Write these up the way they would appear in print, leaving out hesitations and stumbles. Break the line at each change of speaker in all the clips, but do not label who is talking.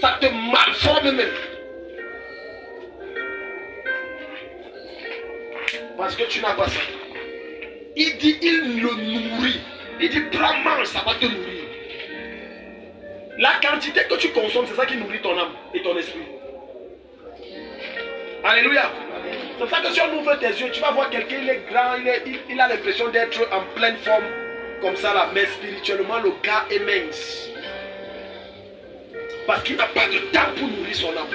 Ça te malforme même. Parce que tu n'as pas ça. Il dit, il le nourrit. Il dit, prends, mange, ça va te nourrir. La quantité que tu consommes, c'est ça qui nourrit ton âme et ton esprit. Alléluia. C'est pour ça que si on ouvre tes yeux, tu vas voir quelqu'un, il est grand, il a l'impression d'être en pleine forme, comme ça là. Mais spirituellement, le gars est mince. Parce qu'il n'a pas de temps pour nourrir son âme.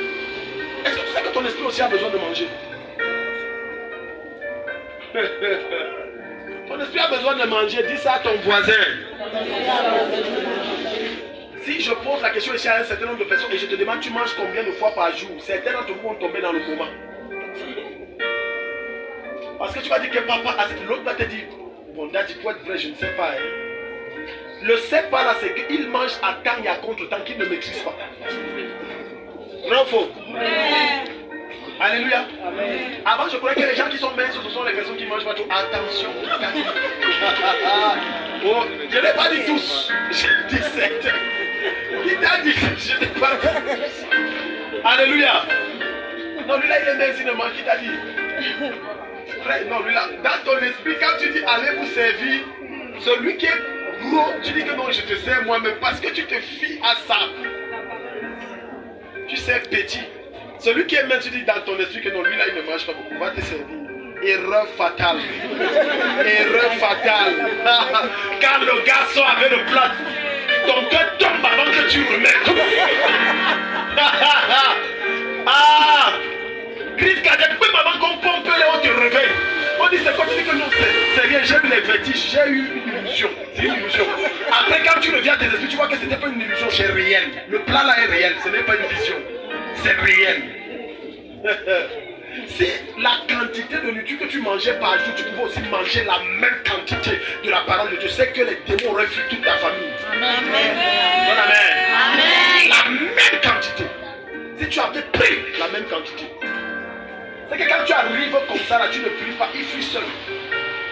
Est-ce que tu sais que ton esprit aussi a besoin de manger? Ton esprit a besoin de manger. Dis ça à ton voisin. Si je pose la question ici à un certain nombre de personnes et je te demande tu manges combien de fois par jour, certains d'entre vous vont tomber dans le coma. Parce que tu vas dire que papa, l'autre va te dire, bon daddy, pour être vrai, je ne sais pas. Hein. Le sait pas là, c'est qu'il mange à temps et à contre-temps qu'il ne maîtrise pas. Non, faux. Alléluia. Amen. Avant, je croyais que les gens qui sont minces, ce sont les personnes qui mangent pas trop. Attention. Oh, je n'ai pas dit tous. J'ai dit 7. Il t'a dit que je n'ai pas dit. Alléluia. Non, lui là, il est mince, il ne mange. Qui t'a dit? Frère, non, lui là, dans ton esprit, quand tu dis allez vous servir, celui qui est gros, tu dis que non, je te sers moi-même parce que tu te fies à ça. Tu sais petit. Celui qui est mince, tu dis dans ton esprit que non, lui là, il ne mange pas beaucoup. Va te servir. Erreur fatale. Erreur fatale. Quand le gars sort avec le plat, ton cœur tombe avant que tu remettes. Ah! Crise cardiaque, même avant qu'on pompe les on te réveille. On dit c'est quoi? Tu dis que non, c'est rien, j'ai eu les vertiges, j'ai eu une illusion. C'est une illusion. Après, quand tu reviens à tes esprits, tu vois que c'était pas une illusion, c'est réel. Le plat là est réel, ce n'est pas une vision. C'est réel. Si la quantité de nourriture que tu mangeais par jour, tu pouvais aussi manger la même quantité de la parole de Dieu, c'est que les démons refuient toute ta famille. Amen. Amen. Amen. La même quantité. Si tu avais pris la même quantité, c'est que quand tu arrives comme ça, là, tu ne pries pas, il fuit seul.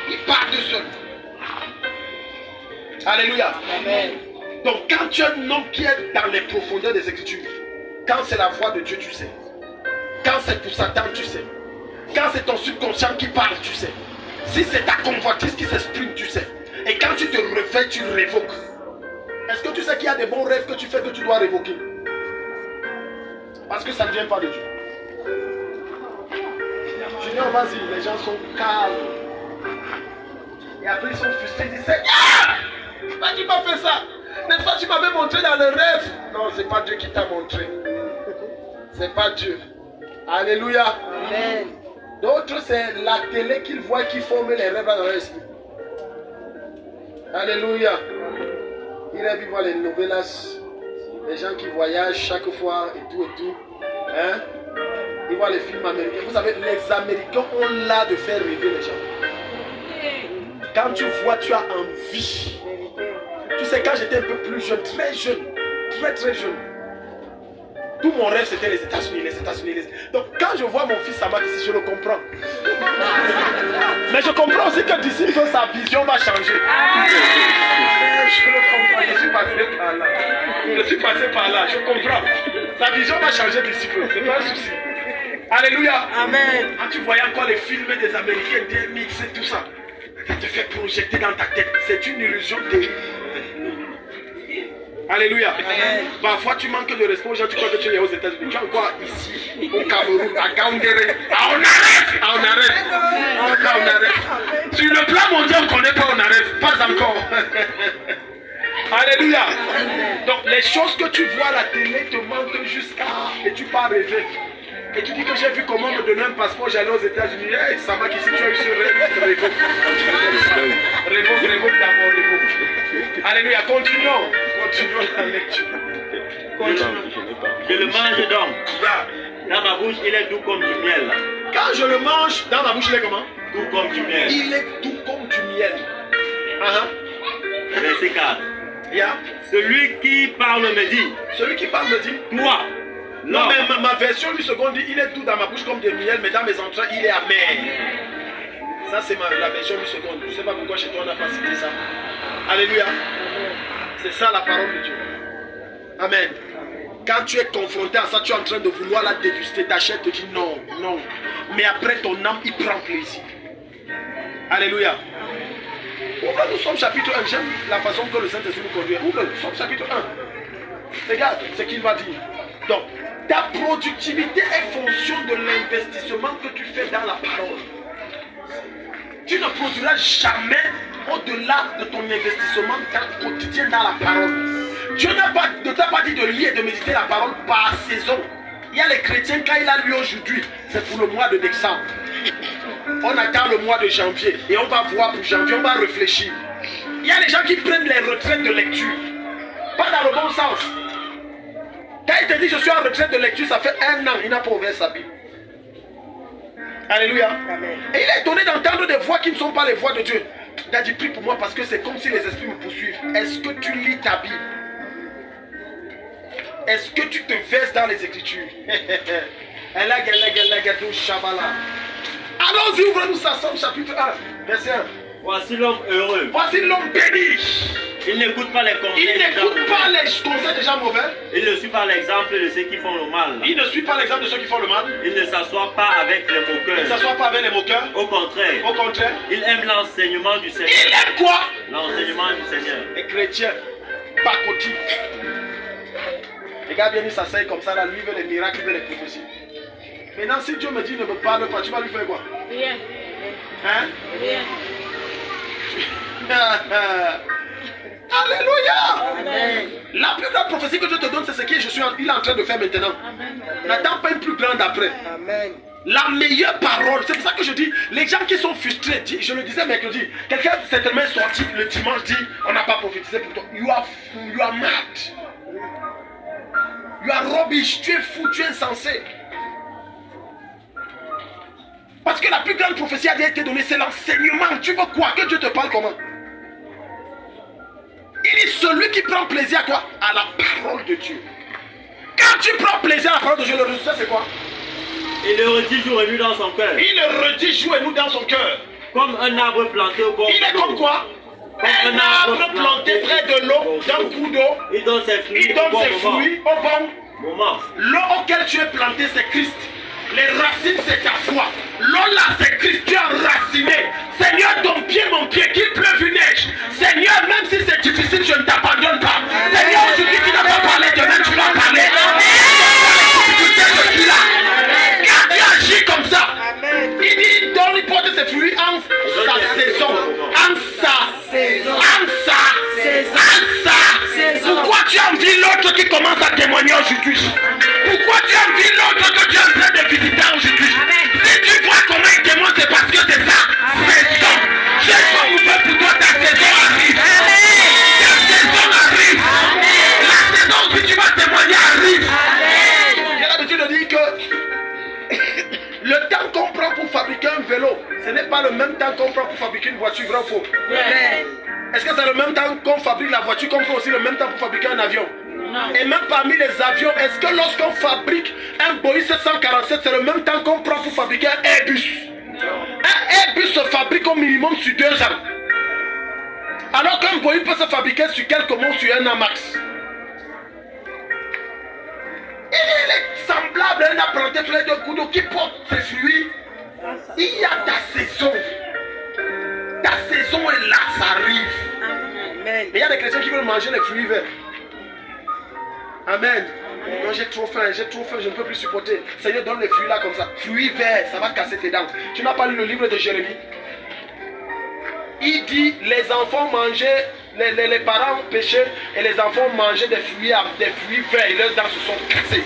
Il part de seul. Alléluia. Amen. Donc quand tu es un homme qui est dans les profondeurs des Écritures, quand c'est la voix de Dieu, tu sais. Quand c'est pour Satan, tu sais. Quand c'est ton subconscient qui parle, tu sais. Si c'est ta convoitise qui s'exprime, tu sais. Et quand tu te réveilles, tu révoques. Est-ce que tu sais qu'il y a des bons rêves que tu fais que tu dois révoquer? Parce que ça ne vient pas de Dieu. Junior, vas-y, les gens sont calmes. Et après ils sont frustrés, ils disent Seigneur, pourquoi tu m'as fait ça? N'est-ce pas, tu m'avais montré dans le rêve? Non, c'est pas Dieu qui t'a montré. C'est pas Dieu. Alléluia. Amen. D'autres, c'est la télé qu'ils voient qui forme les rêves dans leur esprit. Alléluia. Il a vu voir les novelas, les gens qui voyagent chaque fois et tout et tout. Hein? Ils voient les films américains. Vous savez, les Américains ont l'art de faire rêver les gens. Quand tu vois, tu as envie. Tu sais, quand j'étais un peu plus jeune, très jeune, très jeune, tout mon rêve c'était les États-Unis, les États-Unis. Donc quand je vois mon fils Samad ici, je le comprends. Mais je comprends aussi que d'ici que sa vision va changer. Je le comprends, je suis passé par là. Je suis passé par là, je comprends. Sa vision va changer d'ici peu, c'est pas un souci. Alléluia. Amen. Quand tu voyais encore les films des Américains, des mix et tout ça, ça te fait projeter dans ta tête. C'est une illusion terrible. Alléluia. Amen. Parfois tu manques de respect aux gens, tu crois que tu es aux États-Unis. Tu es encore ici, au Cameroun, à Gaoundéré. On arrête. Sur le plan mondial, on ne connaît pas, on arrête. Pas encore. Alléluia. Donc les choses que tu vois à la télé te manquent jusqu'à... Et tu pars rêver. Et tu dis que j'ai vu comment me donner un passeport, j'allais aux États-Unis. Hey, ça va qu'ici tu as eu ce rêve. Révoque d'abord, révoque. Alléluia, continuons la lecture.
Je le mange donc. Dans ma bouche, il est doux comme du miel.
Quand je le mange, dans ma bouche, il est comment?
Doux comme du miel.
Il est doux comme du miel.
Verset 4.
Yeah.
Celui qui parle me dit.
Celui qui parle me dit.
Toi.
Non, mais ma version du second dit il est doux dans ma bouche comme du miel, mais dans mes entrailles, il est amer. Ça, c'est la version du second. Je ne sais pas pourquoi chez toi on n'a pas cité ça. Alléluia. C'est ça la parole de Dieu. Amen. Quand tu es confronté à ça, tu es en train de vouloir la déguster. Ta chair te dit non, non. Mais après, ton âme, il prend plaisir. Alléluia. Ouvre-nous Somme chapitre 1. J'aime la façon que le Saint-Esprit nous conduit. Ouvre-nous Somme chapitre 1. Regarde ce qu'il va dire. Donc, ta productivité est fonction de l'investissement que tu fais dans la parole. Tu ne produiras jamais au-delà de ton investissement quotidien dans la parole. Dieu ne t'a pas dit de lire et de méditer la parole par saison. Il y a les chrétiens, quand il a lu aujourd'hui, c'est pour le mois de décembre. On attend le mois de janvier et on va voir pour janvier, on va réfléchir. Il y a les gens qui prennent les retraites de lecture. Pas dans le bon sens. Quand il te dit je suis en retraite de lecture, ça fait 1 an, il n'a pas ouvert sa Bible. Alléluia. Amen. Et il est étonné d'entendre des voix qui ne sont pas les voix de Dieu. Il a dit prie pour moi parce que c'est comme si les esprits me poursuivent. Est-ce que tu lis ta Bible? Est-ce que tu te verses dans les Écritures? Allons-y, ouvre-nous ça, Somme chapitre 1, verset 1.
Voici l'homme heureux.
Voici l'homme béni.
Il n'écoute pas les conseils.
Il n'écoute pas les conseils des gens mauvais.
Il ne suit pas l'exemple de ceux qui font le mal.
Il ne suit pas l'exemple de ceux qui font le mal.
Il ne s'assoit pas avec les moqueurs.
Il ne s'assoit pas avec les moqueurs.
Au contraire.
Au contraire.
Il aime l'enseignement du Seigneur.
Il aime quoi?
L'enseignement du Seigneur.
Les chrétiens, pacotille. Les gars viennent, ils s'asseyent comme ça, là, lui veut les miracles, il veut les prophéties. Maintenant, si Dieu me dit ne me parle pas, tu vas lui faire quoi?
Rien.
Hein?
Rien.
Alléluia.
Amen.
La plus grande prophétie que Dieu te donne, c'est ce qu'il est en train de faire maintenant. N'attends pas une plus grande après.
Amen.
La meilleure parole, c'est pour ça que je dis, les gens qui sont frustrés, je le disais mercredi, quelqu'un certainement est sorti le dimanche, dit, on n'a pas prophétisé pour toi. You are mad. You are rubbish, tu es fou, tu es insensé. Parce que la plus grande prophétie a déjà été donnée, c'est l'enseignement. Tu veux quoi? Que Dieu te parle comment? Il est celui qui prend plaisir à quoi? À la parole de Dieu. Quand tu prends plaisir à la parole de Dieu, le résultat c'est quoi?
Il le redit jour et nuit dans son cœur.
Il le redit jour et nuit dans son cœur.
Comme un arbre planté au bord de l'eau.
Il est comme quoi? Un arbre planté près de l'eau, d'un coup d'eau.
Il donne ses fruits,
il donne ses fruits au bon
moment.
L'eau auquel tu es planté, c'est Christ. Les racines, c'est ta foi. L'eau là, c'est Christ. Tu es enraciné. Seigneur, ton pied, mon pied, qu'il pleuve une neige. Seigneur, même si c'est difficile, je ne t'abandonne pas. Seigneur, aujourd'hui, tu n'as pas parlé, demain, tu vas parler. Je suis là. Quand tu agis comme ça, il dit, il porte ses fruits en sa saison. En sa saison. En sa saison. En sa. Pourquoi tu envies l'autre qui commence à témoigner aujourd'hui? Pourquoi tu envies l'autre que tu es en train de visiter aujourd'hui? Si tu vois comment il témoigne, c'est parce que c'est ça. Saison. J'ai pas ouvert pour toi, ta saison arrive. Ta saison arrive. La saison où tu vas témoigner arrive. J'ai l'habitude de dire que le temps qu'on prend pour fabriquer un vélo, ce n'est pas le même temps qu'on prend pour fabriquer une voiture, vrai ou faux? Est-ce que c'est le même temps qu'on fabrique la voiture qu'on prend aussi le même temps pour fabriquer un avion? Non. Et même parmi les avions, est-ce que lorsqu'on fabrique un Boeing 747, c'est le même temps qu'on prend pour fabriquer un Airbus? Un Airbus se fabrique au minimum sur 2 ans. Alors qu'un Boeing peut se fabriquer sur quelques mois, sur 1 an max. Il est semblable à un apprenti plein de coups d'eau qui porte ses fruits. Il y a ta saison. Ta saison est là, ça arrive. Amen. Mais il y a des chrétiens qui veulent manger les fruits verts. Amen. Non, j'ai trop faim, je ne peux plus supporter. Seigneur, donne les fruits là comme ça. Fruits verts, ça va casser tes dents. Tu n'as pas lu le livre de Jérémie? Il dit, les enfants mangeaient, les parents péchaient et les enfants mangeaient des fruits verts et leurs dents se sont cassées.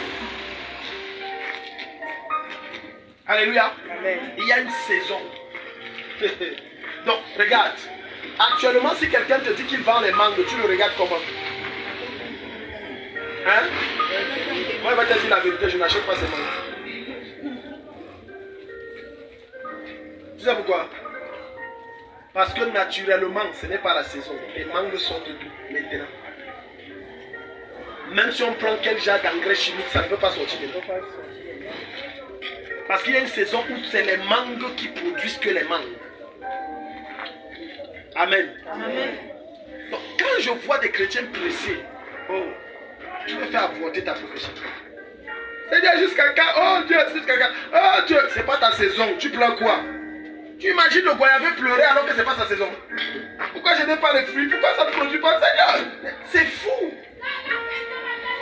Alléluia. Amen. Il y a une saison. Donc, regarde. Actuellement, si quelqu'un te dit qu'il vend les mangues, tu le regardes comment? Hein? Moi, il va te dire la vérité, je n'achète pas ces mangues. Tu sais pourquoi? Parce que naturellement, ce n'est pas la saison. Les mangues sortent d'où maintenant? Même si on prend quel genre d'engrais chimique, ça ne peut pas sortir. Parce qu'il y a une saison où c'est les mangues qui produisent que les mangues. Amen. Amen. Donc, quand je vois des chrétiens pressés, oh, tu veux faire avorter ta profession. C'est-à-dire juste quelqu'un, oh Dieu, c'est juste quelqu'un, oh Dieu, c'est pas ta saison, tu pleures quoi? Tu imagines le goyave pleurer alors que c'est pas sa saison. Pourquoi je n'ai pas les fruits? Pourquoi ça ne produit pas? Seigneur, c'est fou.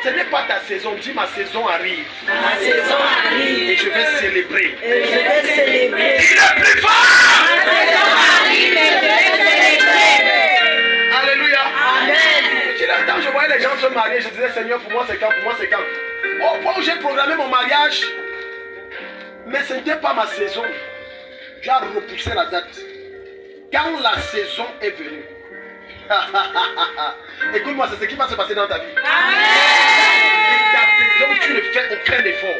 Ce n'est pas ta saison, dis ma saison arrive.
Ma saison arrive.
Et je vais célébrer.
Et je vais célébrer.
Il est plus fort.
Ma saison arrive et je vais célébrer.
Alléluia.
Amen.
Tu l'entends, je voyais les gens se marier, je disais Seigneur, pour moi c'est quand, pour moi c'est quand. Au point où j'ai programmé mon mariage, mais ce n'était pas ma saison. J'ai repoussé la date. Quand la saison est venue. Écoute-moi, c'est ce qui va se passer dans ta vie. C'est ta saison, tu ne fais aucun effort.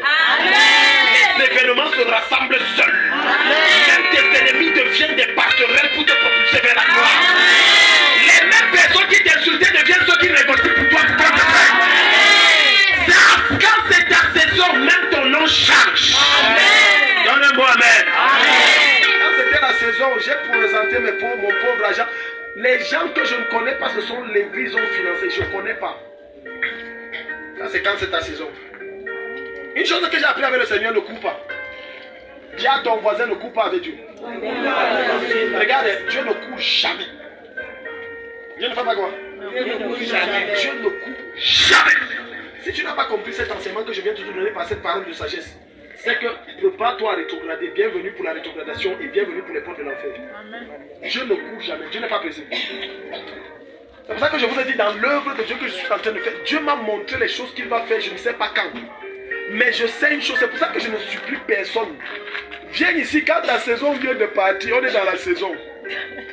Les événements se rassemblent seuls. Même tes ennemis deviennent des passerelles pour te propulser vers la gloire. Les mêmes personnes qui t'insultaient deviennent ceux qui négocient pour toi. Quand c'est ta saison, même ton nom change. Donne-moi amen. Quand c'était la saison, j'ai présenté mon pauvre agent. Les gens que je ne connais pas, ce sont les visions financiers. Je ne connais pas. Ça, c'est quand c'est ta saison. Une chose que j'ai appris avec le Seigneur, ne coupe pas. Dis à ton voisin, ne coupe pas avec Dieu. Regarde, Dieu ne coupe jamais. Dieu ne fait pas quoi? Dieu ne coupe jamais. Dieu ne coupe jamais. Si tu n'as pas compris cet enseignement que je viens de te donner par cette parole de sagesse, c'est que prépare-toi à rétrograder. Bienvenue pour la rétrogradation et bienvenue pour les portes de l'enfer. Dieu ne court jamais. Dieu n'est pas pressé. C'est pour ça que je vous ai dit, dans l'œuvre de Dieu que je suis en train de faire, Dieu m'a montré les choses qu'il va faire, je ne sais pas quand. Mais je sais une chose, c'est pour ça que je ne supplie personne. Viens ici, quand ta saison vient de partir, on est dans la saison.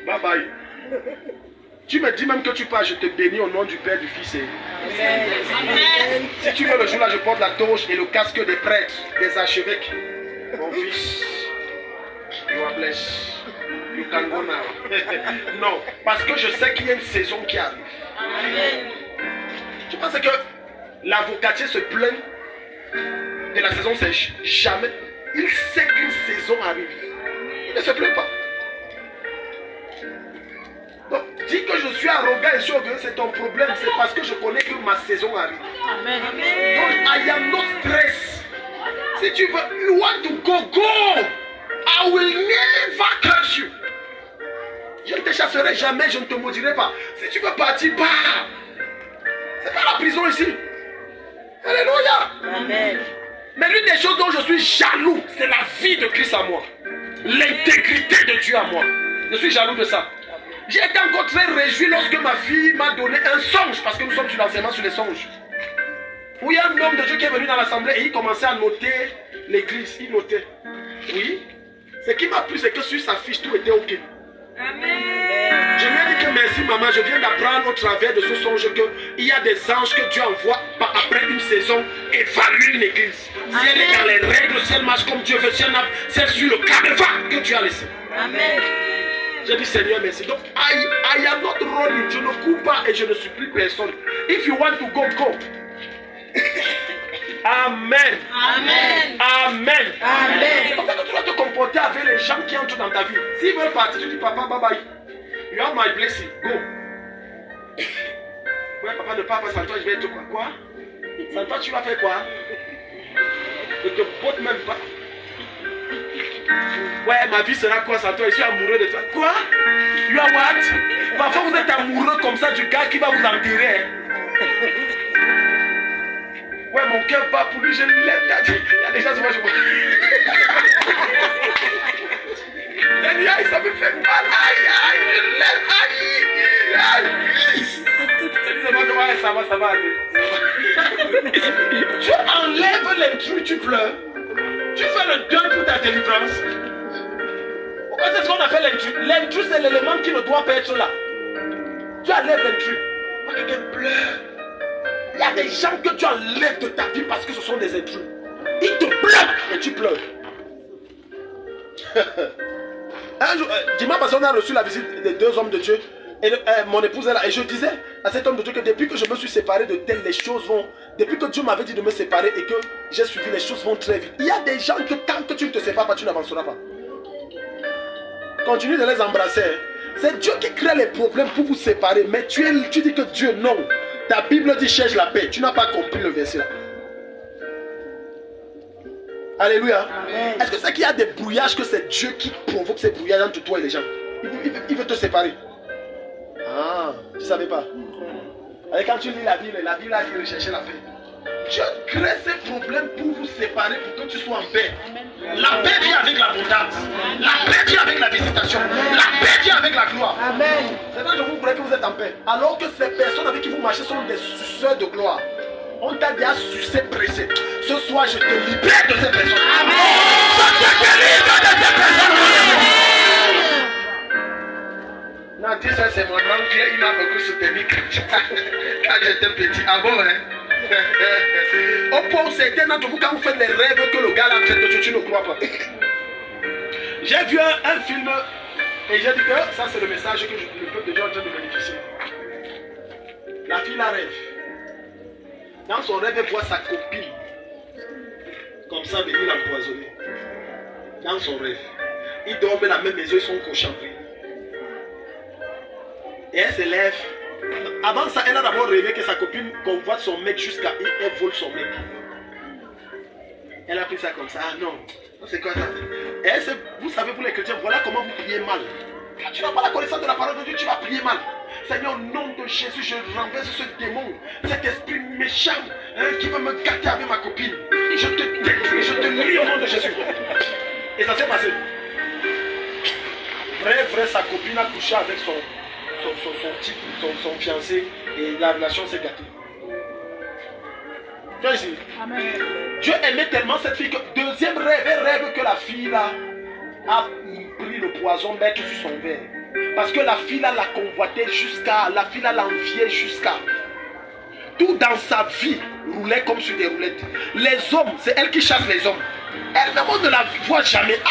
Bye bye. Tu me dis même que tu pars, je te bénis au nom du Père, du Fils et... Amen. Si tu veux le jour là, je porte la torche et le casque des prêtres, des archevêques. Mon fils, you are blessed. You can go now. Non, parce que je sais qu'il y a une saison qui arrive. Amen. Tu penses que l'avocatier se plaint de la saison sèche? Jamais. Il sait qu'une saison arrive. Il ne se plaint pas. Donc, dis que je suis arrogant et sûr que c'est ton problème, c'est parce que je connais que ma saison arrive. Amen. Donc, I am not stressed. Si tu veux, you want to go, go. I will never curse you. Je ne te chasserai jamais, je ne te maudirai pas. Si tu veux partir, pars. C'est pas la prison ici. Alléluia. Amen. Mais l'une des choses dont je suis jaloux, c'est la vie de Christ à moi. L'intégrité de Dieu à moi. Je suis jaloux de ça. J'ai été encore très réjoui lorsque ma fille m'a donné un songe, parce que nous sommes sur l'enseignement sur les songes. Où il y a un homme de Dieu qui est venu dans l'assemblée et il commençait à noter l'église. Il notait. Oui. Ce qui m'a plu, c'est que sur sa fiche, tout était ok. Amen. Je lui ai dit que merci maman, je viens d'apprendre au travers de ce songe qu'il y a des anges que Dieu envoie après une saison évaluer une église. Si elle est dans les règles, si elle marche comme Dieu veut, si elle suit le canevas que Dieu a laissé. Amen. J'ai dit Seigneur merci. Donc I am not running. Je ne cours pas et je ne supplie personne. If you want to go, go. Amen. Amen. Amen. Amen. C'est comme ça que tu dois te comporter avec les gens qui entrent dans ta vie. S'ils veulent partir, tu dis papa, bye bye. You have my blessing. Go. Ouais, papa, ne pars pas sans toi, je vais être quoi? Quoi? Sans toi, tu vas faire quoi? Je te botte même pas. Ouais, ma vie sera quoi sans toi? Je suis amoureux de toi. Quoi? You are what? Parfois, vous êtes amoureux comme ça du gars qui va vous enterrer. Ouais, mon cœur bat pour lui, je l'aime. Il y a des gens, moi, je vois. Aïe, ça me fait mal. Aïe, je l'aime. Aïe. Ça va. Tu enlèves l'intrus, tu pleures. Tu fais le deuil pour ta délivrance. Pourquoi c'est ce qu'on appelle l'intrus? L'intrus, c'est l'élément qui ne doit pas être là. Tu enlèves l'intrus. Quelqu'un pleure. Il y a des gens que tu enlèves de ta vie parce que ce sont des intrus. Ils te bloquent et tu pleures. Un jour, dimanche passé, on a reçu la visite des deux hommes de Dieu. Et mon épouse est là. Et je disais à cet homme de Dieu que depuis que je me suis séparé de tel, les choses vont... Depuis que Dieu m'avait dit de me séparer et que j'ai suivi, les choses vont très vite. Il y a des gens que tant que tu ne te sépares pas, tu n'avanceras pas. Continue de les embrasser. C'est Dieu qui crée les problèmes pour vous séparer. Mais tu dis que Dieu, non. Ta Bible dit cherche la paix. Tu n'as pas compris le verset là. Alléluia. Est-ce que c'est qu'il y a des brouillages que c'est Dieu qui provoque ces brouillages entre toi et les gens? Il veut te séparer. Ah, tu ne savais pas. Et quand tu lis la Bible a dit de chercher la paix. Dieu crée ces problèmes pour vous séparer, pour que tu sois en paix. La paix vient avec l'abondance. La paix vient avec la visitation. La paix vient avec la gloire.
Amen.
C'est là que vous croyez que vous êtes en paix. Alors que ces personnes avec qui vous marchez sont des suceurs de gloire. On t'a déjà sucé, pressé. Ce soir, je te libère de ces personnes.
Amen.
Je te délivre de ces personnes. Non, dis ça, c'est mon oncle. Il m'a beaucoup soutenu quand j'étais petit. Ah bon, hein? Au point où certains d'entre vous, quand vous faites les rêves que le gars là fait de tuer, tu ne crois pas. J'ai vu un film et j'ai dit que ça c'est le message que le peuple de Dieu est en train de bénéficier. La fille la rêve. Dans son rêve, elle voit sa copine comme ça venir l'empoisonner. Dans son rêve. Ils dorment dans la même maison, ils sont conchambés. Et elle se lève. Avant ça, elle a d'abord rêvé que sa copine convoite son mec jusqu'à elle vole son mec. Elle a pris ça comme ça. Ah non, c'est quoi ça? Et elle, vous savez, pour les chrétiens, voilà comment vous priez mal. Quand tu n'as pas la connaissance de la parole de Dieu, tu vas prier mal. Seigneur, au nom de Jésus, je renverse ce démon, cet esprit méchant qui veut me gâter avec ma copine. Je te détruis, je te lie au nom de Jésus. Et ça s'est passé. Vrai, sa copine a couché avec son type, son fiancé, et la relation s'est gâtée. Tu vois ici?
Amen.
Dieu aimait tellement cette fille que deuxième rêve, elle rêve que la fille là a pris le poison mettre sur son verre. Parce que la fille là l'a convoité la fille là l'enviait jusqu'à. Tout dans sa vie roulait comme sur des roulettes. Les hommes, c'est elle qui chasse les hommes. Elle-même on ne la voit jamais. Ah!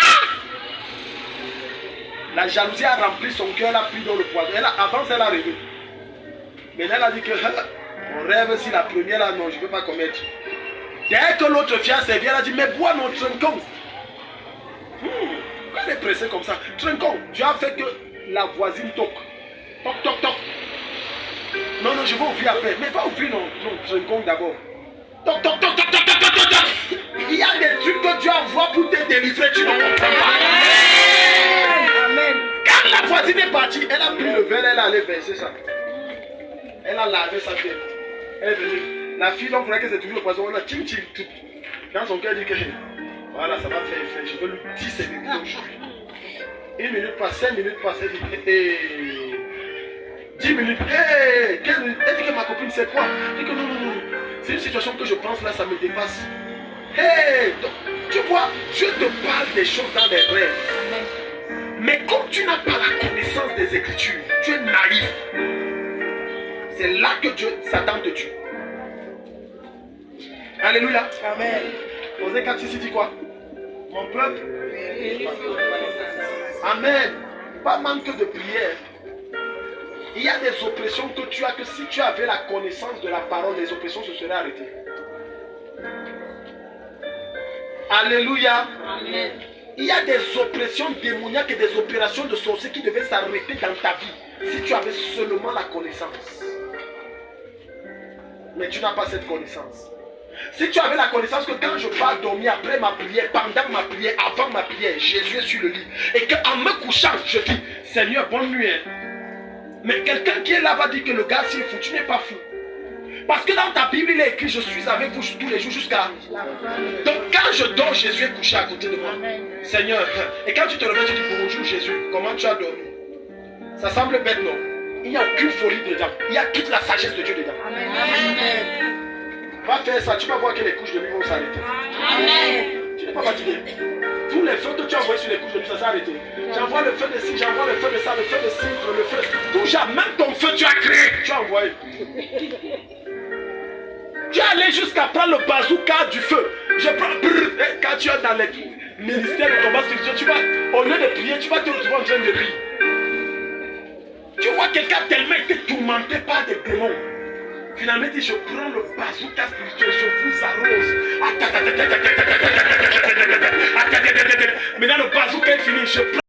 La jalousie a rempli son cœur, elle a pris dans le poison. Avant, elle a rêvé. Mais elle a dit que mon rêve, si la première là, non, je ne peux pas commettre. Dès que l'autre fiancé vient, elle a dit, mais bois non, trinquons. Pourquoi elle est pressée comme ça? Trinquons. Dieu a fait que la voisine toque. Toc, toc, toc. Non, je vais ouvrir après. Mais pas ouvrir, non, trinquons d'abord. Toc, toc, toc, toc, toc, toc, toc, toc. Il y a des trucs que Dieu envoie pour te délivrer, tu ne comprends pas. Quand la voisine est partie, elle a pris le verre, elle allait verser ça. Elle a lavé sa tête. Elle est venue. La fille, on croyait que c'est toujours le poison. On a tim, tout. Dans son cœur, elle dit que voilà, ça va faire effet. Je veux lui 10 minutes aujourd'hui. 1 minute passe, 5 minutes passe. Elle dit 10 minutes. 15 minutes. Elle dit que ma copine, c'est quoi? Elle dit que non. C'est une situation que je pense là, ça me dépasse. Donc, tu vois, Dieu te parle des choses dans des rêves. Mais comme tu n'as pas la connaissance des Écritures, tu es naïf. C'est là que Satan te tue. Alléluia.
Amen.
Osée 4:6 dit quoi? Mon peuple. Amen. Pas manque de prière. Il y a des oppressions que tu as, que si tu avais la connaissance de la parole, les oppressions se seraient arrêtées. Alléluia.
Amen.
Il y a des oppressions démoniaques et des opérations de sorciers qui devaient s'arrêter dans ta vie si tu avais seulement la connaissance. Mais tu n'as pas cette connaissance. Si tu avais la connaissance que quand je pars dormir après ma prière, pendant ma prière, avant ma prière, Jésus est sur le lit. Et qu'en me couchant, je dis, Seigneur, bonne nuit. Mais quelqu'un qui est là va dire que le gars s'il est fou, tu n'es pas fou. Parce que dans ta Bible, il est écrit, je suis avec vous tous les jours jusqu'à... Donc quand je dors, Jésus est couché à côté de moi. Seigneur, et quand tu te réveilles, tu dis, bonjour Jésus, comment tu as dormi? Ça semble bête, non? Il n'y a aucune folie dedans. Il y a toute la sagesse de Dieu dedans.
Amen.
Va faire ça, tu vas voir que les couches de nuit vont s'arrêter.
Amen.
Tu n'es pas fatigué. Tous les feux que tu as envoyés sur les couches de nuit, ça s'est arrêté. J'envoie le feu de ci, j'envoie le feu de ça, le feu de cidre, le feu. Tout même ton feu, tu as créé, tu as envoyé. Tu es allé jusqu'à prendre le bazooka du feu. Je prends. Quand tu es dans les ministères de combat spirituel, tu vas, au lieu de prier, tu vas te retrouver en train de rire. Tu vois quelqu'un tellement été tourmenté par des démons. Finalement, il dit, je prends le bazooka spirituel, je vous arrose. Maintenant, le bazooka est fini, je prends